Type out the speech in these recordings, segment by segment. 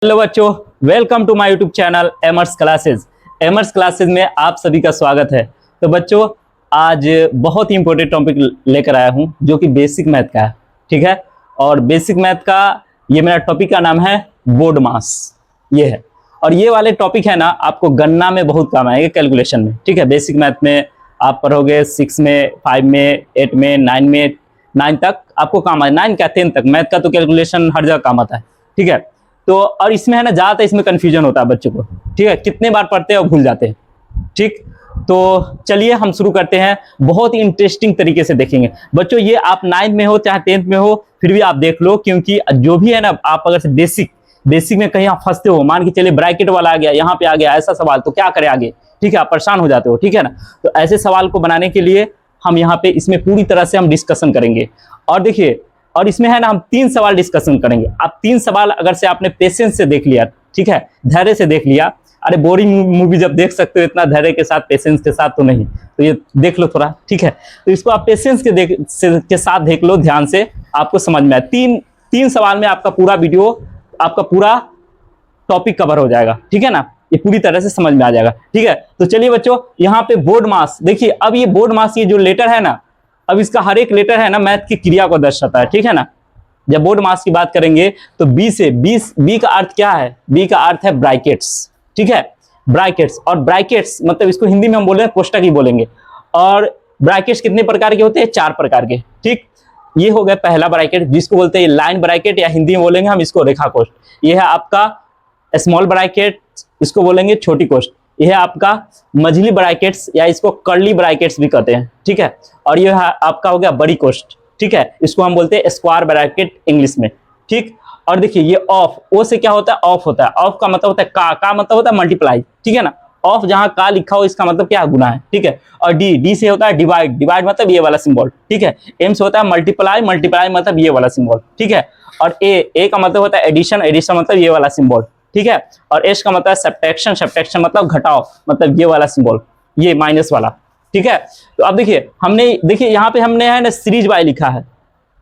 Hello बच्चों, welcome to my YouTube channel Emers classes. Emers classes में आप सभी का स्वागत है। तो बच्चों, आज बहुत ही इंपॉर्टेंट टॉपिक लेकर आया हूं जो कि बेसिक मैथ का है। ठीक है, और बेसिक मैथ का ये मेरा टॉपिक का नाम है बोर्ड मास। ये है, और ये वाले टॉपिक है ना आपको गणना में बहुत काम आएंगे, कैलकुलेशन में। ठीक है, बेसिक मैथ में आप पढ़ोगे 6 में, 5 में, 8 में, 9 में, 9 तक आपको काम आए, 9 क्या 10 तक। मैथ का तो कैलकुलेशन हर जगह काम आता है। ठीक है, तो और इसमें है ना ज्यादातर इसमें कंफ्यूजन होता है बच्चों को। ठीक है, कितने बार पढ़ते हैं और भूल जाते हैं। ठीक, तो चलिए हम शुरू करते हैं। बहुत ही इंटरेस्टिंग तरीके से देखेंगे बच्चों। ये आप 9th में हो चाहे 10th में हो, फिर भी आप देख लो, क्योंकि जो भी है ना, आप अगर से बेसिक में कहीं आप फंसते हो, मान के चलिए ब्रैकेट वाला आ गया, यहाँ पे आ गया ऐसा सवाल, तो क्या करें आगे। ठीक है, आप परेशान हो जाते हो। ठीक है ना, तो ऐसे सवाल को बनाने के लिए हम यहाँ पे इसमें पूरी तरह से हम डिस्कशन करेंगे। और देखिए, और इसमें है ना हम 3 सवाल डिस्कशन करेंगे। आप 3 सवाल अगर से आपने पेशेंस से देख लिया, ठीक है, धैर्य से देख लिया। अरे बोरिंग मूवी जब देख सकते हो इतना धैर्य के साथ, पेशेंस के साथ तो नहीं, तो ये देख लो थोड़ा। ठीक है, तो इसको आप पेशेंस के साथ देख लो, ध्यान से, आपको समझ में आए। तीन सवाल में आपका पूरा वीडियो, आपका पूरा टॉपिक कवर हो जाएगा। ठीक है ना, ये पूरी तरह से समझ में आ जाएगा। ठीक है, तो चलिए बच्चों, यहाँ पे बोर्ड मास देखिए। अब ये बोर्ड मास, ये जो लेटर है ना, अब इसका हर एक लेटर है ना मैथ की क्रिया को दर्शाता है। ठीक है ना, जब बोर्ड मास की बात करेंगे तो बी का अर्थ क्या है? बी का अर्थ है ब्रैकेट्स। ठीक है, ब्रैकेट्स। और ब्रैकेट्स मतलब इसको हिंदी में हम बोल रहे हैं कोष्टक ही बोलेंगे। और ब्रैकेट्स कितने प्रकार के होते हैं? 4 प्रकार के। ठीक, ये हो गया पहला ब्रैकेट जिसको बोलते हैं लाइन ब्रैकेट, या हिंदी में बोलेंगे हम इसको रेखा कोष्ठ। ये है आपका स्मॉल ब्रैकेट, इसको बोलेंगे छोटी कोष्ठ। यह है आपका मझली ब्रैकेट्स, या इसको कर्ली ब्रैकेट्स भी कहते हैं। ठीक है, और यह आपका हो गया बड़ी कोष्ठ। ठीक है, इसको हम बोलते हैं स्क्वायर ब्रैकेट इंग्लिश में। ठीक, और देखिए ये ऑफ, ओ से क्या होता है? ऑफ होता है। ऑफ का मतलब होता है का मतलब होता है मल्टीप्लाई। ठीक है ना, ऑफ जहां का लिखा हो इसका मतलब क्या? गुना है। ठीक है, और डी से होता है डिवाइड मतलब ये वाला सिंबल। ठीक है, एम से होता है मल्टीप्लाई मतलब ये वाला सिंबल। ठीक है, और ए का मतलब होता है एडिशन मतलब ये वाला सिंबल। ठीक है, और एस का मतलब है सब्ट्रैक्शन मतलब घटाओ, मतलब ये वाला सिंबल, ये माइनस वाला। ठीक है, तो अब देखिए यहाँ पे हमने है ना सीरीज वाई लिखा है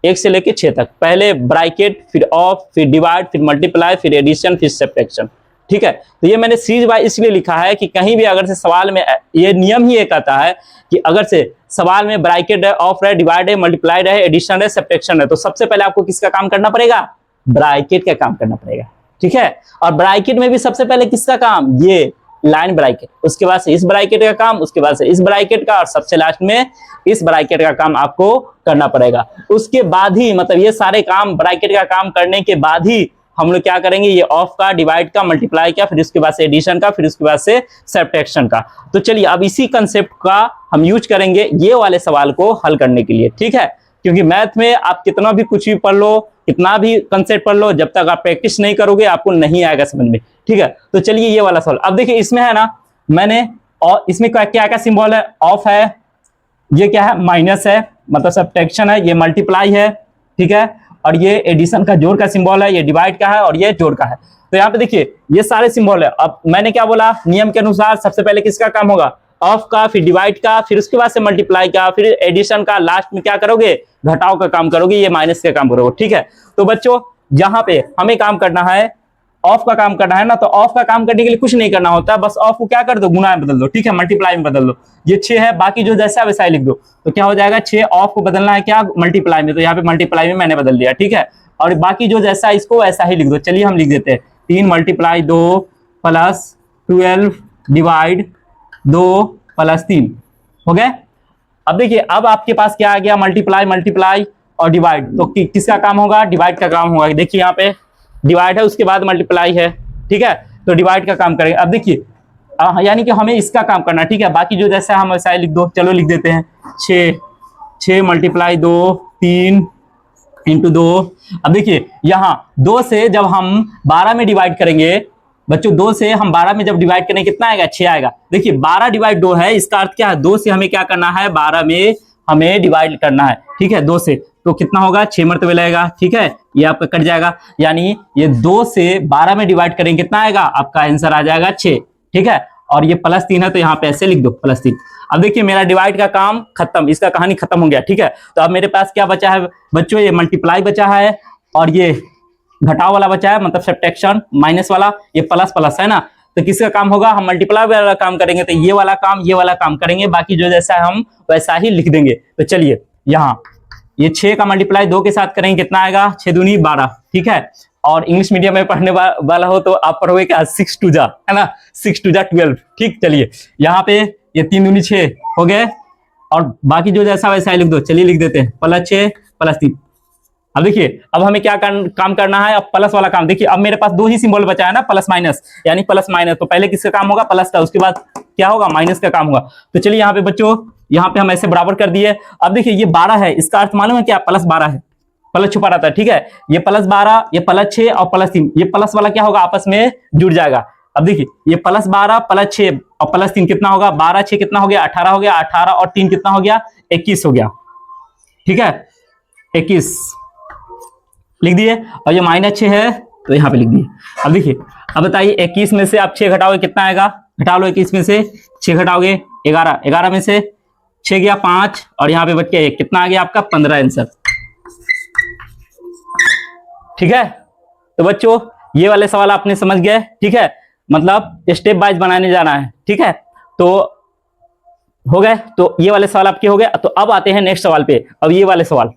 1 से लेके 6 तक। पहले ब्रैकेट, फिर ऑफ, फिर डिवाइड, फिर मल्टीप्लाई, फिर एडिशन, फिर सब्ट्रैक्शन। ठीक है, तो ये मैंने सीरीज वाई इसलिए लिखा है कि कहीं भी अगर से सवाल में, ये नियम ही ये कहता है कि अगर से सवाल में ब्रैकेट है, ऑफ है, डिवाइड है, मल्टीप्लाई है, एडिशन है, सब्ट्रैक्शन है, तो सबसे पहले आपको किसका काम करना पड़ेगा? ब्रैकेट का काम करना पड़ेगा। ठीक है, और ब्रैकेट में भी सबसे पहले किसका काम? ये लाइन ब्रैकेट, उसके बाद से इस ब्रैकेट का काम, उसके बाद से इस ब्रैकेट का, और सबसे लास्ट में इस ब्रैकेट का काम आपको करना पड़ेगा। उसके बाद ही, मतलब ये सारे काम ब्रैकेट का काम करने के बाद ही हम लोग क्या करेंगे? ये ऑफ का, डिवाइड का, मल्टीप्लाई का, फिर उसके बाद से एडिशन का, फिर उसके बाद से सब्ट्रैक्शन का। तो चलिए अब इसी कंसेप्ट का हम यूज करेंगे ये वाले सवाल को हल करने के लिए। ठीक है, क्योंकि मैथ में आप कितना भी कुछ भी पढ़ लो, कितना भी कंसेप्ट पढ़ लो, जब तक आप प्रैक्टिस नहीं करोगे आपको नहीं आएगा समझ में। ठीक है, तो चलिए ये वाला सवाल। अब देखिए इसमें है ना, मैंने, और इसमें क्या क्या सिंबल है? ऑफ है, ये क्या है? माइनस है, मतलब सब्ट्रैक्शन है, ये मल्टीप्लाई है। ठीक है, और ये एडिशन का जोड़ का सिंबल है, ये डिवाइड का है, और ये जोड़ का है। तो यहाँ पे देखिए ये सारे सिंबल है। अब मैंने क्या बोला? नियम के अनुसार सबसे पहले किसका काम होगा? ऑफ का, फिर डिवाइड का, फिर उसके बाद से मल्टीप्लाई का, फिर एडिशन का, लास्ट में क्या करोगे? घटाव का काम करोगे, ये माइनस का काम करोगे। ठीक है, तो बच्चों यहाँ पे हमें काम करना है, ऑफ का काम करना है ना, तो ऑफ का काम करने के लिए कुछ नहीं करना होता, बस ऑफ को क्या कर दो? गुना में बदल दो। ठीक है, मल्टीप्लाई में बदल दो। ये 6 है, बाकी जो जैसा वैसा ही लिख दो। तो क्या हो जाएगा? 6 ऑफ को बदलना है क्या? मल्टीप्लाई में, तो यहाँ पे मल्टीप्लाई में मैंने बदल दिया। ठीक है, और बाकी जो जैसा इसको वैसा ही लिख दो। चलिए हम लिख देते हैं 3 मल्टीप्लाई 2 प्लस 12 डिवाइड 2 प्लस 3 हो गए। अब देखिए अब आपके पास क्या आ गया? मल्टीप्लाई और डिवाइड। तो किसका काम होगा? डिवाइड का काम होगा। देखिए यहाँ पे डिवाइड है, उसके बाद मल्टीप्लाई है। ठीक है, तो डिवाइड का काम करेंगे। अब देखिए यानी कि हमें इसका काम करना है। ठीक है, बाकी जो जैसा हम वैसा लिख दो। चलो लिख देते हैं 6 मल्टीप्लाई 2 3 इंटू 2। अब देखिए यहाँ 2 से जब हम 12 में डिवाइड करेंगे बच्चों, 2 से हम 12 में जब डिवाइड करेंगे कितना आएगा? 6 आएगा। देखिए 12 डिवाइड 2 है, इसका अर्थ क्या है? 2 से हमें क्या करना है? 12 में हमें डिवाइड करना है। ठीक है, 2 से तो कितना होगा? 6 मरतबे लगेगा। ठीक है, ये आपका कट जाएगा, यानी ये 2 से 12 में डिवाइड करेंगे कितना आएगा? आपका आंसर आ जाएगा 6। ठीक है, और ये प्लस 3 है तो यहाँ पे ऐसे लिख दो +3। अब देखिए मेरा डिवाइड का काम खत्म, इसका कहानी खत्म हो गया। ठीक है, तो अब मेरे पास क्या बचा है बच्चों? ये मल्टीप्लाई बचा है, और ये घटाव वाला बचा है, मतलब सब्ट्रैक्शन माइनस वाला, ये प्लस प्लस है ना, तो किसका काम होगा, हम मल्टीप्लाई वाला काम करेंगे, तो ये वाला काम करेंगे, बाकी जो जैसा है हम वैसा ही लिख देंगे। तो चलिए यहाँ ये 6 का मल्टीप्लाई 2 के साथ करेंगे, कितना आएगा, 6 दूनी 12, ठीक है। और इंग्लिश मीडियम में पढ़ने वाला हो तो आप पढ़ोगे क्या, 6 टू जा, है ना, 6 टू जा 12, ठीक। चलिए यहाँ पे ये 3 दूनी 6 हो गए, और बाकी जो जैसा वैसा लिख दो। चलिए लिख देते हैं, +6 +3। अब देखिए, अब हमें क्या काम करना है, अब प्लस वाला काम। देखिए अब मेरे पास 2 ही सिंबल बचा है ना, प्लस माइनस, यानी प्लस माइनस, तो पहले किसका काम होगा, प्लस का, उसके बाद क्या होगा, माइनस का काम होगा। तो चलिए यहाँ पे बच्चों, यहाँ पे हम ऐसे बराबर कर दिए। अब देखिए ये 12 है, इसका अर्थ मालूम है क्या, +12 है, प्लस छुपा रहता है, ठीक है। ये +12, ये +6 और +3, ये प्लस वाला क्या होगा, आपस में जुड़ जाएगा। अब देखिए ये +12 +6 और +3 कितना होगा, 12 6 कितना हो गया, 18 हो गया, 18 और 3 कितना हो गया, 21 हो गया, ठीक है, 21 लिख दिए। और ये -6 है तो यहाँ पे लिख दिए। अब देखिए, अब बताइए 21 में से आप 6 घटाओगे कितना आएगा, घटा लो, 21 में से 6 घटाओगे 11, 11 में से 6 गया 5, और यहाँ पे बच गया 1, कितना आ गया आपका 15 आंसर, ठीक है। तो बच्चों ये वाले सवाल आपने समझ गए, ठीक है, मतलब स्टेप वाइज बनाने जाना है, ठीक है। तो हो गए, तो ये वाले सवाल आपके हो गए। तो अब आते हैं नेक्स्ट सवाल पे। अब ये वाले सवाल,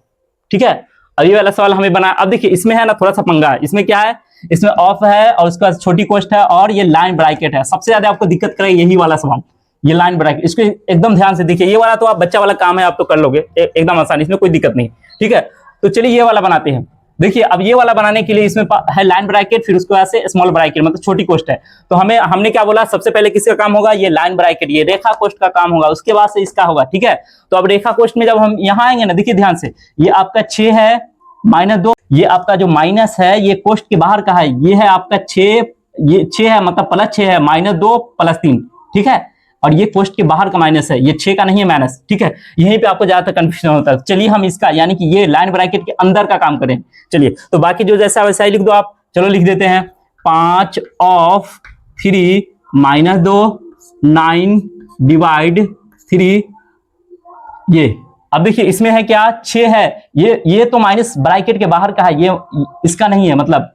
ठीक है, अब ये वाला सवाल हमें बना। अब देखिए इसमें है ना थोड़ा सा पंगा है, इसमें क्या है, इसमें ऑफ है और उसके बाद छोटी कोष्ठ है और ये लाइन ब्रैकेट है। सबसे ज्यादा आपको दिक्कत करे यही वाला सवाल, ये लाइन ब्रैकेट। इसको एकदम ध्यान से देखिए, ये वाला तो आप बच्चा वाला काम है, आप तो कर लोगे एकदम आसानी, इसमें कोई दिक्कत नहीं, ठीक है। तो चलिए ये वाला बनाते हैं। देखिए अब ये वाला बनाने के लिए इसमें है लाइन ब्रैकेट, फिर उसके बाद से स्मॉल ब्रैकेट, मतलब छोटी कोष्ठ है। तो हमने क्या बोला, सबसे पहले किसका काम होगा, ये लाइन ब्रैकेट, ये रेखा कोष्ठ का काम होगा, उसके बाद से इसका होगा, ठीक है। तो अब रेखा कोष्ठ में जब हम यहाँ आएंगे ना, देखिए ध्यान से, ये आपका 6 है -2, ये आपका जो माइनस है ये कोष्ठ के बाहर का है, ये है आपका 6, ये 6 है मतलब +6 है, -2 +3, ठीक है। और ये कोष्ठ के बाहर का माइनस है, ये 6 का नहीं है माइनस, ठीक है। यहीं पे आपको ज्यादातर कंफ्यूजन होता है। चलिए हम इसका यानी कि ये लाइन ब्रैकेट के अंदर का काम करें। चलिए तो बाकी जो जैसा वैसा ही लिख दो आप। चलो लिख देते हैं, 5 of 3 -2 9 / 3, ये। अब देखिए इसमें है क्या, 6 है, ये तो माइनस ब्रैकेट के बाहर का है, ये इसका नहीं है, मतलब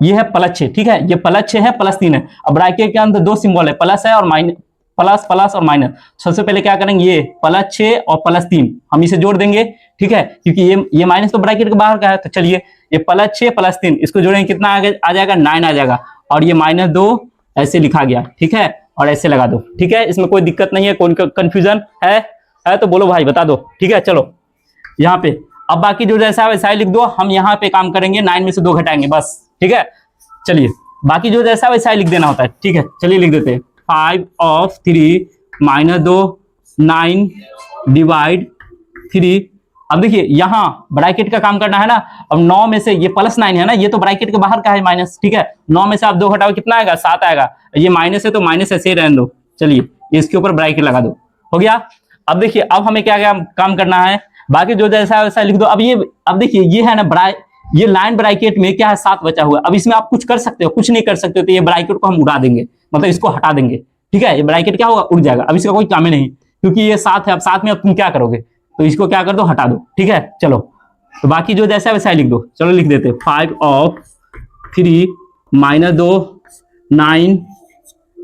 ये है +6, ठीक है, ये +6 है +3 है। अब ब्रैकेट के अंदर 2 सिंबल है, प्लस है और माइनस, प्लस प्लस और माइनस। सबसे पहले क्या करेंगे, ये +6 और +3 हम इसे जोड़ देंगे, ठीक है, क्योंकि ये माइनस तो ब्रैकेट के बाहर का है। तो चलिए ये +6 +3 इसको जोड़ेंगे, कितना आ जाएगा, 9 आ जाएगा, और ये -2 ऐसे लिखा गया, ठीक है, और ऐसे लगा दो, ठीक है। इसमें कोई दिक्कत नहीं है, कोई कंफ्यूजन है तो बोलो भाई, बता दो, ठीक है। चलो यहाँ पे अब बाकी जो जैसा है वैसा ही लिख दो। हम यहाँ पे काम करेंगे, 9 में से 2 घटाएंगे बस, ठीक है। चलिए बाकी जो जैसा वैसा ही लिख देना होता है, ठीक है। चलिए लिख देते हैं, 5 of 3 -2 9 / 3। अब देखिए यहाँ ब्रैकेट का काम करना है ना। अब 9 में से ये +9 है ना, ये तो ब्रैकेट के बाहर का है माइनस, ठीक है। 9 में से आप 2 घटाओ कितना आएगा, 7 आएगा। ये माइनस है तो माइनस ऐसे ही रहने दो। चलिए इसके ऊपर ब्रैकेट लगा दो, हो गया। अब देखिए अब हमें क्या काम करना है, बाकी जो जैसा वैसा लिख दो। अब देखिए ये है ना ये लाइन ब्रैकेट में क्या है, 7 बचा हुआ। अब इसमें आप कुछ कर सकते हो, कुछ नहीं कर सकते हो, तो ये ब्रैकेट को हम उड़ा देंगे, मतलब इसको हटा देंगे, ठीक है। ये ब्रैकेट क्या होगा, उड़ जाएगा। अब इसका कोई काम ही नहीं, क्योंकि ये 7 है। अब 7 में अब तुम क्या करोगे, तो इसको क्या कर दो, हटा दो, ठीक है। चलो तो बाकी जो जैसा वैसा लिख दो। चलो लिख देते, 5 of 3 -2 9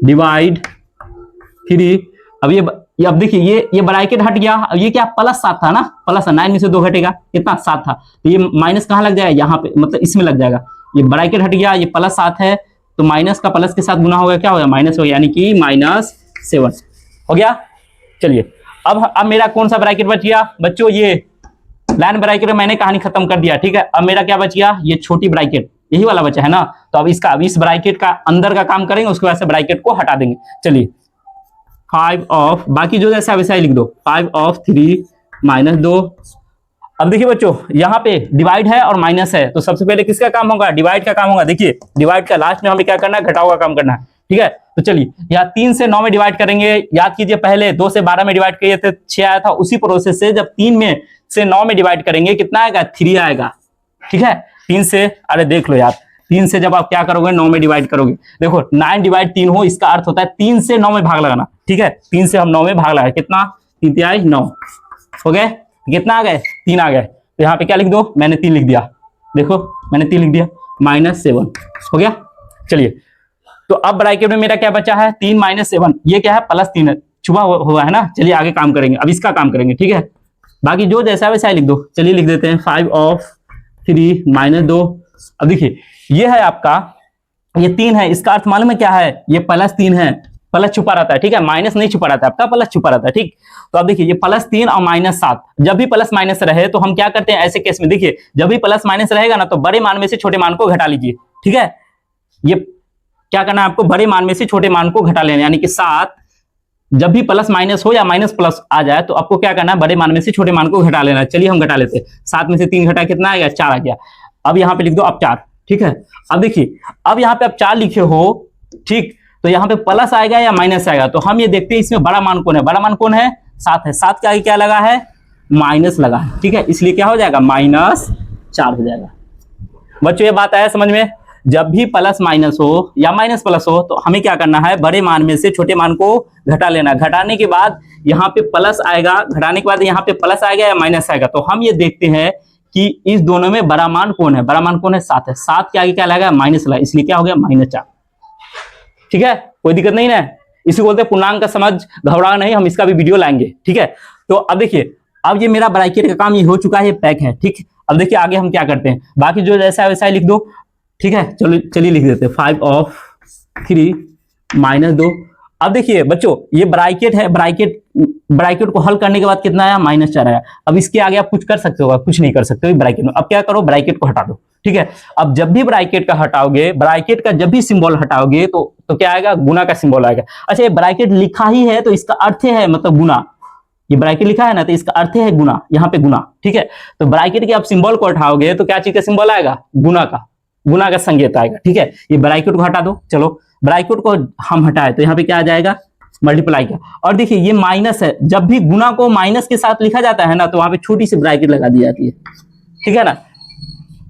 / 3। अब देखिए ये ब्रैकेट हट गया। अब ये क्या, +7 था ना, प्लस 9 में से 2 घटेगा, कितना 7 था, तो ये माइनस कहाँ लग जाएगा, यहाँ पे, मतलब इसमें लग जाएगा। ये ब्रैकेट हट गया, ये +7 है, तो माइनस का प्लस के साथ गुना हो गया, क्या हो गया, माइनस हो गया, यानी कि -7 हो गया। चलिए अब मेरा कौन सा ब्रैकेट बच गया बच्चों, ये लाइन ब्रैकेट में मैंने कहानी खत्म कर दिया, ठीक है। अब मेरा क्या बच गया, ये छोटी ब्रैकेट, यही वाला बचा है ना। तो अब इस ब्रैकेट का अंदर का काम करेंगे, उसके बाद से ब्रैकेट को हटा देंगे। चलिए 5 of, बाकी जो जैसा वैसा ही लिख दो, 5 of 3 -2। अब देखिए बच्चों यहाँ पे डिवाइड है और माइनस है, तो सबसे पहले किसका काम होगा, डिवाइड का काम होगा। देखिए डिवाइड का लास्ट में हमें क्या करना है, घटाव का काम करना है, ठीक है। तो चलिए यहाँ 3 से 9 में डिवाइड करेंगे। याद कीजिए पहले 2 से 12 में डिवाइड किए थे, 6 आया था। उसी प्रोसेस से जब 3 में से 9 में डिवाइड करेंगे, कितना आएगा, 3 आएगा, ठीक है। 3 से, अरे देख लो यार, 3 से जब आप क्या करोगे, 9 में डिवाइड करोगे, देखो 9 / 3 हो, इसका अर्थ होता है 3 से 9 में भाग लगाना, ठीक है। 3 से हम 9 में भाग लगाए, कितना, 3 × 9 हो गए, कितना आ गए, 3 आ गए। तो यहाँ पे क्या लिख दो, मैंने 3 लिख दिया, देखो मैंने 3 लिख दिया। -7 हो गया। चलिए, तो अब ब्रैकेट में मेरा क्या बचा है, 3 - 7, ये क्या है +3 है, छुपा हुआ है ना। चलिए आगे काम करेंगे, अब इसका काम करेंगे, ठीक है। बाकी जो जैसा है वैसा ही लिख दो। चलिए लिख देते हैं 5/3 - 2। अब देखिए ये है आपका, ये 3 है, इसका अर्थ मालूम है क्या है, ये +3 है, प्लस छुपा रहता है, ठीक है, माइनस नहीं छुपा रहता है आपका, प्लस छुपा रहता है, ठीक। तो अब देखिए ये +3 और -7, जब भी प्लस माइनस रहे तो हम क्या करते हैं ऐसे केस में, देखिए जब भी प्लस माइनस रहेगा ना तो बड़े मान में से छोटे मान को घटा लीजिए, ठीक है। ये क्या करना है आपको, बड़े मान में से छोटे मान को घटा लेना, यानी कि 7 जब भी प्लस माइनस हो या माइनस प्लस आ जाए तो आपको क्या करना है, बड़े मान में से छोटे मान को घटा लेना है। चलिए हम घटा लेते हैं, 7 में से 3 घटा कितना आएगा, 4 आ गया। अब यहाँ पे लिख दो अब 4, ठीक है। अब देखिए अब यहाँ पे आप 4 लिखे हो, ठीक, तो यहाँ पे प्लस आएगा या माइनस आएगा, तो हम ये देखते हैं इसमें बड़ा मान कौन है, बड़ा मान कौन है, 7 है। 7 के आगे क्या लगा है, माइनस लगा है, ठीक है, इसलिए क्या हो जाएगा, -4 हो जाएगा। बच्चों ये बात आया समझ में, जब भी प्लस माइनस हो या माइनस प्लस हो तो हमें क्या करना है, बड़े मान में से छोटे मान को घटा लेना। घटाने के बाद यहाँ पे प्लस आएगा, घटाने के बाद यहाँ पे प्लस आएगा या माइनस आएगा, तो हम ये देखते हैं कि इस दोनों में बड़ा मान कौन है, बड़ा मान कौन है, 7 है। 7 के आगे क्या लगा, माइनस लगा, इसलिए क्या हो गया, -4, ठीक है, कोई दिक्कत नहीं ना। इसी बोलते हैं पूर्णांक का समझ, घबरा नहीं, हम इसका भी वीडियो लाएंगे, ठीक है। तो अब देखिए अब ये मेरा ब्रैकेट का काम ये हो चुका है, पैक है, ठीक। अब देखिए आगे हम क्या करते हैं, बाकी जो जैसा है वैसा ही लिख दो, ठीक है। चलो चलिए लिख देते हैं 5/3 - 2। अब देखिए बच्चों ये ब्रैकेट है, ब्रैकेट को हल करने के बाद कितना आया, -4 आया। अब इसके आगे आप कुछ कर सकते हो, कुछ नहीं कर सकते हो ब्रैकेट में। अब क्या करो, ब्रैकेट को हटा दो, ठीक है। अब जब भी ब्रैकेट का हटाओगे, ब्रैकेट का जब भी सिंबल हटाओगे तो क्या आएगा, गुना का सिंबल आएगा। अच्छा ये ब्रैकेट लिखा ही है तो इसका अर्थ है मतलब गुना, ये ब्रैकेट लिखा है ना तो इसका अर्थ है गुना, यहाँ पे गुना, ठीक है। तो ब्रैकेट के आप सिंबल को हटाओगे तो क्या चीज का सिंबल आएगा, गुना का संकेत आएगा, ठीक है। ये ब्रैकेट को हटा दो, चलो ब्रैकेट को हम हटाए तो यहाँ पे क्या आ जाएगा, मल्टीप्लाई का। और देखिए ये माइनस है, जब भी गुना को माइनस के साथ लिखा जाता है ना तो वहां पे छोटी सी ब्रैकेट लगा दी जाती है, ठीक है ना,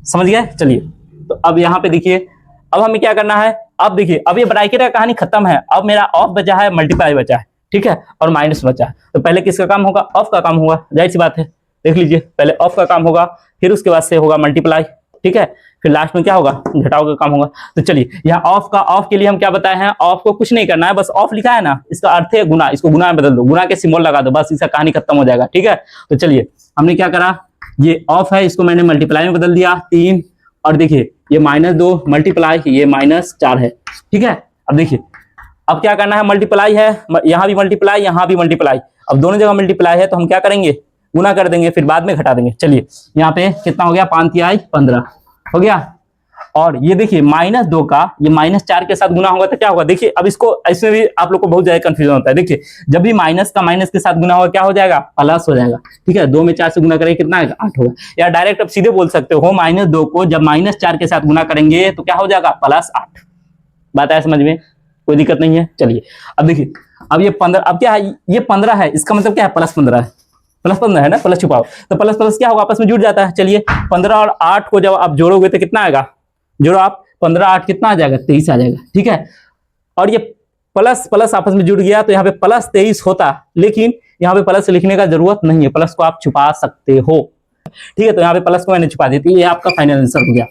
समझ गए। चलिए तो अब यहाँ पे देखिए अब हमें क्या करना है, अब देखिए अब ये ब्रैकेट का कहानी खत्म है, अब मेरा ऑफ बचा है, मल्टीप्लाई बचा है, ठीक है, और माइनस बचा है। तो पहले किसका काम होगा, ऑफ का काम होगा, जाहिर सी बात है, देख लीजिए पहले ऑफ का काम होगा, फिर उसके बाद से होगा मल्टीप्लाई, ठीक है, फिर लास्ट में क्या होगा, घटाओ का काम होगा। तो चलिए यहाँ ऑफ के लिए हम क्या बताए हैं, ऑफ को कुछ नहीं करना है, बस ऑफ लिखा है ना, इसका अर्थ है गुना, इसको गुना में बदल दो, गुना के सिंबल लगा दो, बस इसका कहानी खत्म हो जाएगा, ठीक है। तो चलिए हमने क्या करा, ये ऑफ है इसको मैंने मल्टीप्लाई में बदल दिया 3, और देखिए ये -2 मल्टीप्लाई ये -4 है, ठीक है। अब देखिए अब क्या करना है, मल्टीप्लाई है, यहाँ भी मल्टीप्लाई, यहाँ भी मल्टीप्लाई, अब दोनों जगह मल्टीप्लाई है तो हम क्या करेंगे, गुना कर देंगे, फिर बाद में घटा देंगे। चलिए यहाँ पे कितना हो गया, 5 × 15 हो गया। और ये देखिए -2 का ये -4 के साथ गुना होगा तो क्या होगा, देखिए अब इसको इसमें भी आप लोग को बहुत ज्यादा कंफ्यूजन होता है। देखिए जब भी माइनस का माइनस के साथ गुना होगा क्या हो जाएगा, प्लस हो जाएगा, ठीक है। 2 में 4 से गुना करेंगे कितना आएगा, 8 होगा। या डायरेक्ट आप सीधे बोल सकते हो, -2 को जब -4 के साथ गुना करेंगे तो क्या हो जाएगा, +8। बात आया समझ में, कोई दिक्कत नहीं है। चलिए अब देखिए अब ये 15, अब क्या है, ये 15 है, इसका मतलब क्या है, +15 है, +15 है ना, प्लस छुपाओ तो प्लस प्लस क्या होगा, आपस में जुड़ जाता है। चलिए 15 और 8 को जब आप जोड़ोगे तो कितना आएगा, जोड़ो आप 15 8 कितना आ जाएगा, 23 आ जाएगा, ठीक है। और ये प्लस प्लस आपस में जुड़ गया तो यहाँ पे +23 होता, लेकिन यहाँ पे प्लस लिखने का जरूरत नहीं है, प्लस को आप छुपा सकते हो, ठीक है। तो यहाँ पे प्लस को मैंने छुपा दी थी, ये आपका फाइनल आंसर हो गया।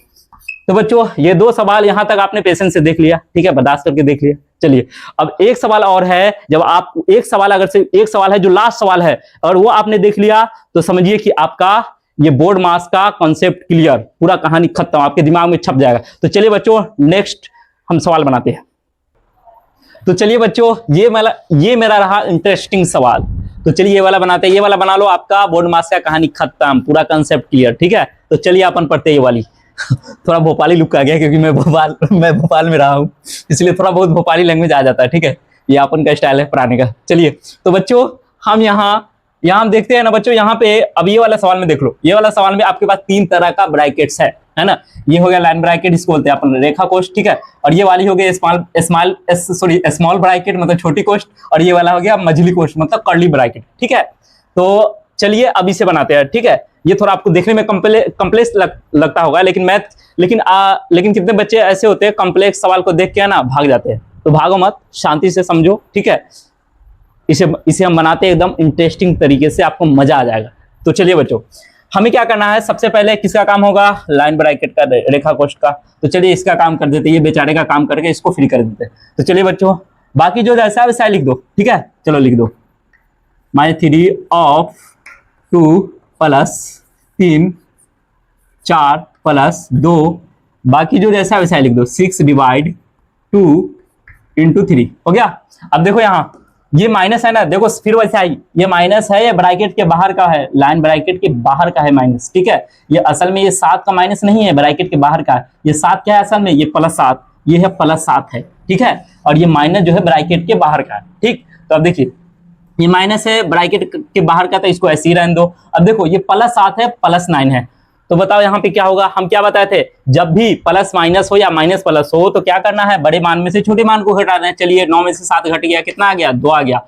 तो बच्चों ये 2 सवाल यहाँ तक आपने पेशेंस से देख लिया, ठीक है, बर्दाश्त करके देख लिया। चलिए अब एक सवाल और है, जब आप एक सवाल, अगर से एक सवाल है जो लास्ट सवाल है और वो आपने देख लिया तो समझिए कि आपका ये बोर्ड मास का कॉन्सेप्ट क्लियर, पूरा कहानी खत्म, आपके दिमाग में छप जाएगा। तो चलिए बच्चों नेक्स्ट हम सवाल बनाते हैं। तो चलिए बच्चों ये मेरा रहा इंटरेस्टिंग सवाल, तो चलिए ये वाला बनाते हैं, ये वाला बना लो, आपका बोर्ड मास का कहानी खत्म, पूरा कॉन्सेप्ट क्लियर, ठीक है। तो चलिए अपन पढ़ते हैं ये वाली। थोड़ा भोपाली लुक आ गया क्योंकि मैं भोपाल में रहा हूँ, इसलिए थोड़ा बहुत भोपाली लैंग्वेज आ जाता है, ठीक है, ये अपन का स्टाइल है पढ़ाने का। चलिए तो बच्चों हम यहाँ हम देखते हैं ना बच्चों, यहाँ पे अब ये वाला सवाल में देख लो, ये वाला सवाल में आपके पास 3 तरह का ब्रैकेट्स है ना। ये हो गया लाइन ब्रैकेट, इसको बोलते हैं अपन रेखा कोष्ठ, ठीक है। और ये वाली हो गई स्मॉल ब्रैकेट मतलब छोटी कोष्ठ, और ये वाला हो गया मझली कोष्ठ मतलब कर्ली ब्रैकेट, ठीक है। तो चलिए अब इसे बनाते हैं, ठीक है। ये थोड़ा आपको देखने में कॉम्प्लेक्स लगता होगा, लेकिन कितने बच्चे ऐसे होते हैं कॉम्प्लेक्स सवाल को देख के ना भाग जाते हैं, तो भागो मत, शांति से समझो, ठीक है। इसे हम बनाते हैं एकदम इंटरेस्टिंग तरीके से, आपको मजा आ जाएगा। तो चलिए बच्चों हमें क्या करना है, सबसे पहले किसका काम होगा, लाइन ब्रैकेट का, रेखा कोष्ठ का। तो चलिए इसका काम कर देते हैं, ये बेचारे का काम करके इसको फ्री कर देते हैं। तो चलिए बच्चों, बाकी जो जैसा है वैसा लिख दो, ठीक है, चलो लिख दो। -3 ऑफ 2 प्लस 3 4 प्लस 2, बाकी जो जैसा है वैसा लिख दो। 6 डिवाइड 2 इंटू 3 हो गया। अब देखो यहाँ ये माइनस है ना, देखो फिर वैसे आई, ये माइनस है, ये ब्रैकेट के बाहर का है, लाइन ब्रैकेट के बाहर का है माइनस, ठीक है। ये असल में ये 7 का माइनस नहीं है, ब्रैकेट के बाहर का है। ये 7 क्या है असल में, ये +7, ये है +7 है, ठीक है। और ये माइनस जो है ब्रैकेट के बाहर का है, ठीक। तो अब देखिए ये माइनस है ब्रैकेट के बाहर का, तो इसको ऐसे ही रहने दो। अब देखो ये +7 है, +9 है, तो बताओ यहाँ पे क्या होगा। हम क्या बताए थे, जब भी प्लस माइनस हो या माइनस प्लस हो तो क्या करना है, बड़े मान में से छोटे मान को घटाना है। चलिए 9 में से 7 घट गया, कितना आ गया, 2 आ गया,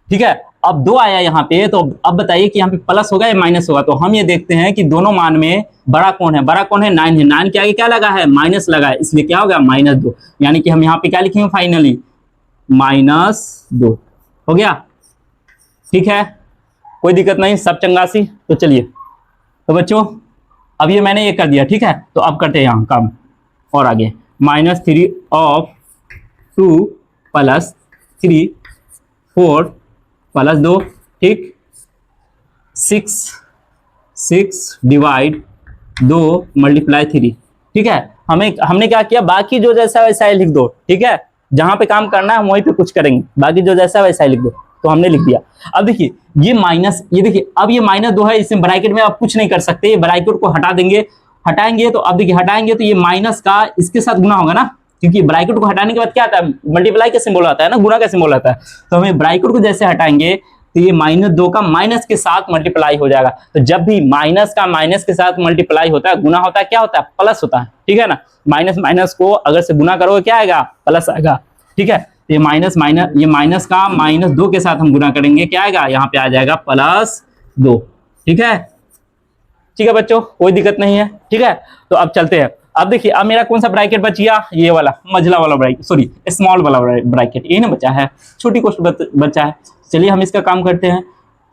ठीक है। अब 2 आया यहाँ पे, तो अब बताइए कि यहाँ पे प्लस होगा या माइनस होगा। तो हम ये देखते हैं कि दोनों मान में बड़ा कौन है, बड़ा कौन है, 9 है। 9 के आगे क्या लगा है, माइनस लगा है, इसलिए क्या हो गया, -2। यानी कि हम यहाँ पे क्या लिखेंगे फाइनली, -2 हो गया, ठीक है, कोई दिक्कत नहीं, सब चंगासी। तो चलिए, तो बच्चों अब ये मैंने ये कर दिया, ठीक है। तो अब करते हैं यहाँ काम और आगे, -3 ऑफ 2 प्लस 3 4 प्लस 2, ठीक। 6 डिवाइड 2 मल्टीप्लाई 3, ठीक है। हमने क्या किया, बाकी जो जैसा वैसा है लिख दो, ठीक है। जहां पे काम करना है वहीं पे कुछ करेंगे, बाकी जो जैसा वैसा है लिख दो। तो हमने लिख दिया। अब देखिए ये माइनस, ये देखिए अब ये -2 है, इसमें ब्रैकेट में आप कुछ नहीं कर सकते, ये ब्रैकेट को हटा देंगे, हटाएंगे तो अब देखिए हटाएंगे तो ये माइनस का इसके साथ गुना होगा ना, क्योंकि ब्रैकेट को हटाने के बाद क्या आता है, मल्टीप्लाई का सिंबल आता है ना, गुना का सिंबल आता है। तो हमें ब्रैकेट को जैसे हटाएंगे तो ये -2 का माइनस के साथ मल्टीप्लाई हो जाएगा। तो जब भी माइनस का माइनस के साथ मल्टीप्लाई होता है, गुना होता है, क्या होता है, प्लस होता है, ठीक है ना। माइनस माइनस को अगर से गुना करोगे क्या आएगा, प्लस आएगा, ठीक है। ये माइनस ये माइनस का -2 के साथ हम गुना करेंगे, क्या आएगा, यहाँ पे आ जाएगा +2, ठीक है। ठीक है बच्चों, कोई दिक्कत नहीं है, ठीक है। तो अब चलते हैं। अब देखिए अब मेरा कौन सा ब्रैकेट बच गया, ये वाला मझला वाला ब्रैकेट, सॉरी स्मॉल वाला ब्रैकेट, ये ना बचा है, छोटी कोष्ठ बचा है। चलिए हम इसका काम करते हैं,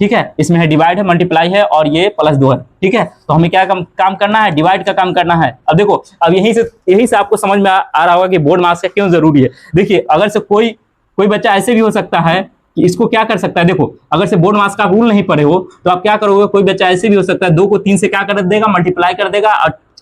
ठीक है। इसमें है डिवाइड है, मल्टीप्लाई है और ये +2 है, ठीक है। तो हमें क्या काम करना है, डिवाइड का काम करना है। अब देखो अब यहीं से आपको समझ में आ रहा होगा कि बोर्ड मार्क्स का क्यों जरूरी है। देखिए अगर से कोई बच्चा ऐसे भी हो सकता है कि इसको क्या कर सकता है, देखो अगर से बोर्ड मार्क्स का रूल नहीं पढ़े हो तो आप क्या करोगे, कोई बच्चा ऐसे भी हो सकता है 2 को 3 से क्या कर देगा, मल्टीप्लाई कर देगा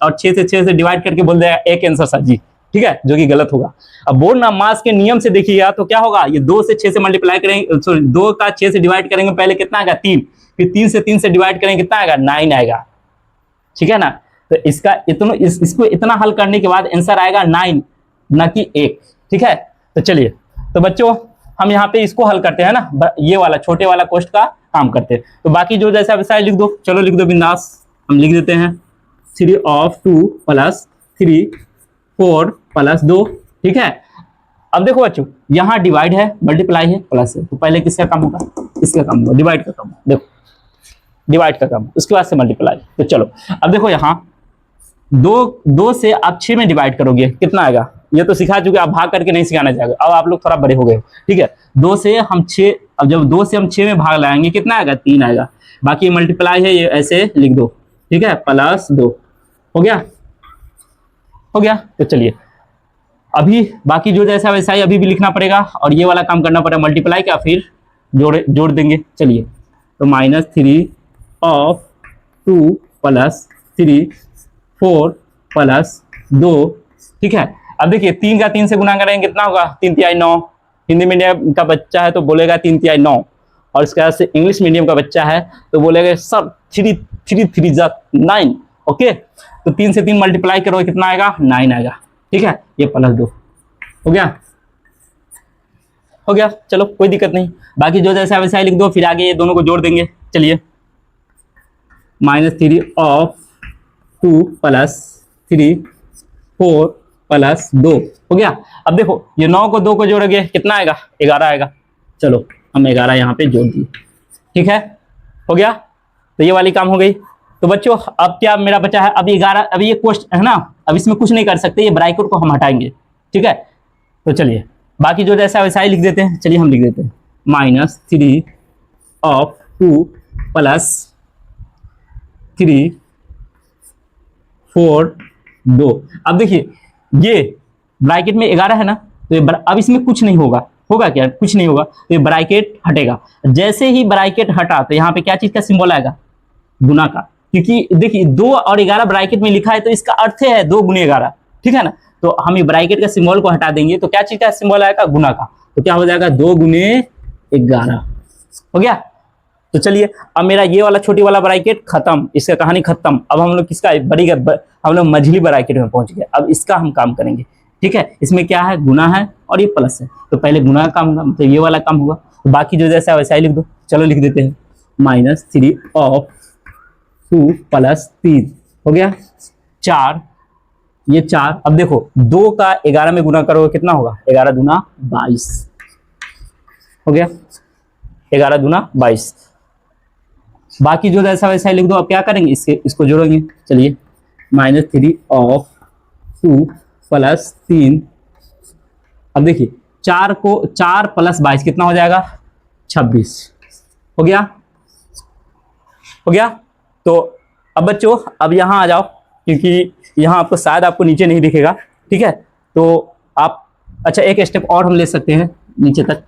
और 6 से डिवाइड करके बोल देगा एक आंसर सर जी, ठीक है, जो कि गलत होगा। अब बोर्ड मार्क्स के नियम से देखिएगा तो क्या होगा, ये 2 से 6 से मल्टीप्लाई करेंगे, सॉरी 2 का 6 से डिवाइड करेंगे, पहले कितना आएगा 3, फिर 3 से डिवाइड करेंगे कितना आएगा, 9 आएगा, ठीक है ना। तो इसको इतना हल करने के बाद आंसर आएगा 9, ना कि 1, ठीक है। तो चलिए, तो बच्चों हम यहाँ पे इसको हल करते हैं ना, ये वाला छोटे वाला कोष्ठ का काम करते हैं। तो बाकी जो जैसा वैसा लिख दो, चलो लिख दो बिंदास। हम लिख देते हैं 3 ऑफ 2 प्लस 3 4 प्लस 2, ठीक है। अब देखो बच्चों यहाँ डिवाइड है, मल्टीप्लाई है, प्लस है, तो पहले किसका काम होगा, इसका काम होगा, डिवाइड का काम होगा। देखो डिवाइड का काम, उसके बाद से मल्टीप्लाई। तो चलो अब देखो यहाँ 2 से आप 6 में डिवाइड करोगे कितना आएगा, ये तो सिखा चुके, आप भाग करके नहीं सिखाना चाहोगे, अब आप लोग थोड़ा बड़े हो गए, ठीक है। 2 से हम 6, अब जब 2 से हम 6 में भाग लाएंगे कितना आएगा, 3 आएगा। बाकी मल्टीप्लाई है, ये ऐसे लिख दो, ठीक है, +2 हो गया, हो गया। तो चलिए अभी बाकी जो जैसा वैसा ही अभी भी लिखना पड़ेगा और ये वाला काम करना पड़ेगा, मल्टीप्लाई का फिर जोड़ देंगे। चलिए तो -3 ऑफ 2 प्लस 3 4 प्लस 2, ठीक है। अब देखिए 3 का 3 से गुना करेंगे कितना होगा, 3 तिहाई 9। हिंदी मीडियम का बच्चा है तो बोलेगा 3 तिहाई 9, और इसके बाद से इंग्लिश मीडियम का बच्चा है तो बोलेगा सर 3 जा 9, ओके। तो 3 से 3 मल्टीप्लाई करो कितना आएगा, 9 आएगा, ठीक है। ये +2 हो गया, हो गया, चलो कोई दिक्कत नहीं। बाकी जो जैसा वैसा लिख दो, फिर आगे ये दोनों को जोड़ देंगे। चलिए -3 ऑफ 2 प्लस 3 4 प्लस 2 हो गया। अब देखो ये 9 को 2 को जोड़ोगे कितना आएगा, 11 आएगा। चलो हम 11 यहाँ पे जोड़ दिए, ठीक है, हो गया। तो ये वाली काम हो गई। तो बच्चों अब क्या मेरा बचा है, अब 11, अभी ये क्वेश्चन है ना, अब इसमें कुछ नहीं कर सकते, ये ब्रैकेट को हम हटाएंगे, ठीक है। तो चलिए बाकी जो जैसा वैसा ही लिख देते हैं। चलिए हम लिख देते हैं -3 ऑफ 2 प्लस 3 4 2। अब देखिए ये ब्रैकेट में 11 है ना, तो ये अब इसमें कुछ नहीं होगा, होगा क्या, कुछ नहीं होगा, तो ये ब्रैकेट हटेगा। जैसे ही ब्रैकेट हटा तो यहाँ पे क्या चीज का सिंबल आएगा, गुना का, क्योंकि देखिए 2 और 11 ब्रैकेट में लिखा है तो इसका अर्थ है 2 गुने 11, ठीक है ना। तो हम ये ब्रैकेट का सिंबल को हटा देंगे तो क्या चीज का सिंबल आएगा, गुना का, तो क्या हो जाएगा 2 गुने 11 हो गया। तो चलिए अब मेरा ये वाला छोटी वाला ब्रैकेट खत्म, इसका कहानी खत्म। अब हम लोग किसका हम लोग मझली ब्रैकेट में पहुंच गए। अब इसका हम काम करेंगे, ठीक है। इसमें क्या है, गुना है और ये प्लस है, तो पहले गुना का काम होगा, मतलब ये वाला काम होगा। तो बाकी जो जैसा है वैसा ही लिख दो। चलो लिख देते हैं, -3 ऑफ 2 + 3 हो गया 4, ये 4। अब देखो 2 का 11 में गुना करोगे कितना होगा, 11 दूना 22 हो गया, 11 दूना 22। बाकी जो जैसा वैसा ही लिख दो। अब क्या करेंगे, इसको जोड़ेंगे। चलिए -3 ऑफ 2 + 3। अब देखिए 4 + 22 कितना हो जाएगा, 26 हो गया, हो गया। तो अब बच्चों अब यहाँ आ जाओ, क्योंकि यहाँ आपको शायद आपको नीचे नहीं दिखेगा, ठीक है। तो आप अच्छा एक स्टेप और हम ले सकते हैं नीचे तक,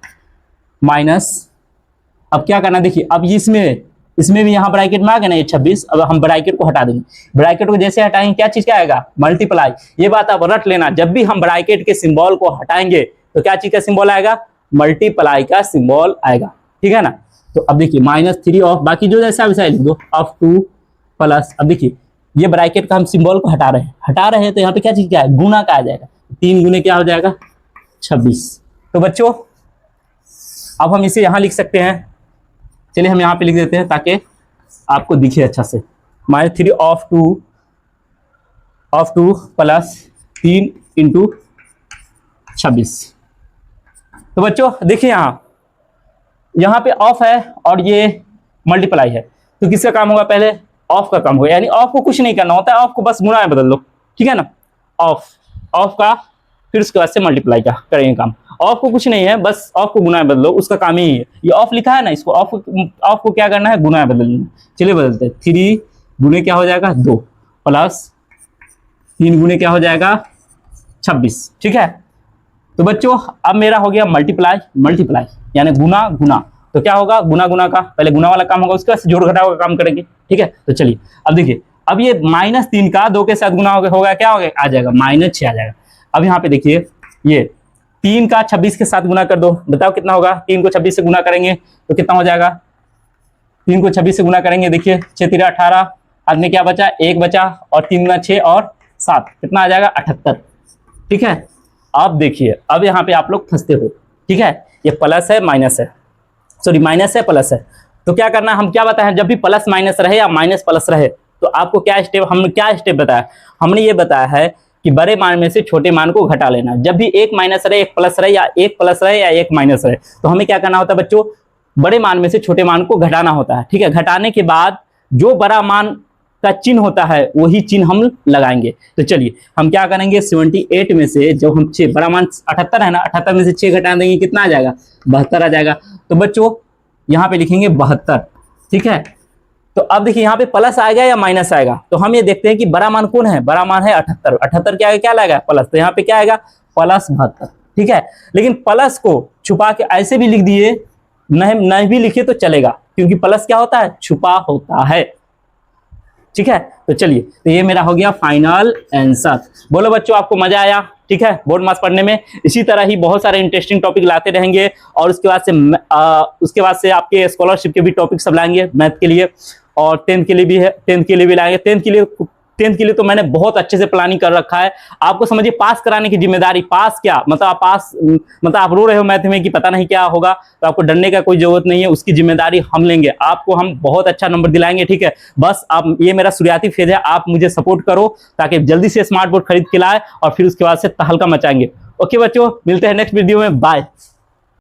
माइनस। अब क्या करना, देखिए अब इसमें भी यहाँ ब्रैकेट में आ गया ना ये 26। अब हम ब्रैकेट को हटा देंगे। ब्रैकेट को जैसे हटाएंगे क्या चीज क्या आएगा, मल्टीप्लाई। ये बात आप रट लेना, जब भी हम ब्रैकेट के सिंबल को हटाएंगे तो क्या चीज का सिंबल आएगा, मल्टीप्लाई का सिंबल आएगा, ठीक है ना। तो अब देखिए -3 ऑफ, बाकी जो जैसा वैसा लिख दो, ऑफ 2 प्लस। अब देखिए ये ब्रैकेट का हम सिंबल को हटा रहे हैं तो यहाँ पे क्या चीज क्या है, गुना का आ जाएगा। 3 गुने क्या हो जाएगा, 26। तो बच्चों अब हम इसे यहाँ लिख सकते हैं। चलिए हम यहाँ पे लिख देते हैं ताकि आपको दिखे अच्छा से। -3 ऑफ 2 + 3 × 26। तो बच्चों देखिए यहाँ पे ऑफ है और ये मल्टीप्लाई है, तो किसका काम होगा, पहले ऑफ का काम होगा। यानी ऑफ को कुछ नहीं करना होता है, ऑफ को बस गुना में बदल दो, ठीक है ना। ऑफ का फिर उसके बाद से मल्टीप्लाई का करेंगे काम। ऑफ को कुछ नहीं है, बस ऑफ को गुना में बदलो, उसका काम ही है। ये ऑफ लिखा है ना, इसको ऑफ को क्या करना है, गुना में बदलना। चलिए बदलते हैं। 3 गुने क्या हो जाएगा, 2 + 3 गुने क्या हो जाएगा, 26, ठीक है। तो बच्चों अब मेरा हो गया मल्टीप्लाई यानी गुना। तो क्या होगा, गुना का पहले गुना वाला काम होगा, उसके बाद जोड़ घटाव का काम करेंगे, ठीक है। तो चलिए अब देखिए, अब ये -3 का 2 के साथ गुना होगा क्या होगा, आ जाएगा -6 आ जाएगा। अब यहाँ पे देखिए ये 3 का 26 के साथ गुना कर दो, बताओ कितना होगा। 3 को 26 से गुना करेंगे तो कितना हो जाएगा, 3 को 26 से गुना करेंगे, देखिए 6 × 3 = 18, हाथ में क्या बचा, 1 बचा, और 3 × 6 और 7 कितना आ जाएगा, 78, ठीक है। अब देखिए अब यहाँ पे आप लोग फंसते हो, ठीक है। ये प्लस है माइनस है, सॉरी माइनस है प्लस है। तो क्या करना है, हम क्या बताएं, जब भी प्लस माइनस रहे या माइनस प्लस रहे तो आपको क्या स्टेप, हमने क्या स्टेप बताया, हमने ये बताया है कि बड़े मान में से छोटे मान को घटा लेना। जब भी एक माइनस रहे, एक प्लस रहे, या एक प्लस रहे या एक माइनस रहे, तो हमें क्या करना होता है बच्चों, बड़े मान में से छोटे मान को घटाना होता है, ठीक है। घटाने के बाद जो बड़ा मान का चिन्ह होता है वही चिन्ह हम लगाएंगे। तो चलिए हम क्या करेंगे, 78 में से जब हम 6, बड़ा मान 78 है ना, 78 में से 6 घटा देंगे, कितना आ जाएगा, 72 आ जाएगा। तो बच्चों यहाँ पे लिखेंगे 72, ठीक है। तो अब देखिए यहाँ पे प्लस आएगा या माइनस आएगा, तो हम ये देखते हैं कि बड़ा मान कौन है, बड़ा मान है 78। 78 क्या आएगा, क्या लाएगा, प्लस, तो यहाँ पे क्या आएगा, +72, ठीक है। लेकिन प्लस को छुपा के ऐसे भी लिख दिए, नहीं भी लिखे तो चलेगा, क्योंकि प्लस क्या होता है, छुपा होता है, ठीक है। तो चलिए, तो ये मेरा हो गया फाइनल आंसर। बोलो बच्चों आपको मजा आया, ठीक है, बोर्ड मास पढ़ने में। इसी तरह ही बहुत सारे इंटरेस्टिंग टॉपिक लाते रहेंगे, और उसके बाद से आपके स्कॉलरशिप के भी टॉपिक सब लाएंगे मैथ के लिए, और 10th के लिए भी है, 10th के लिए भी लाएंगे। 10th के लिए तो मैंने बहुत अच्छे से प्लानिंग कर रखा है। आपको समझिए पास कराने की जिम्मेदारी, पास क्या मतलब आप रो रहे हो मैथ में कि पता नहीं क्या होगा, तो आपको डरने का कोई जरूरत नहीं है, उसकी जिम्मेदारी हम लेंगे, आपको हम बहुत अच्छा नंबर दिलाएंगे, ठीक है। बस आप, ये मेरा शुरुआती फेज है, आप मुझे सपोर्ट करो ताकि जल्दी से स्मार्ट बोर्ड खरीद के लाए और फिर उसके बाद से तहलका मचाएंगे। ओके बच्चों, मिलते हैं नेक्स्ट वीडियो में, बाय।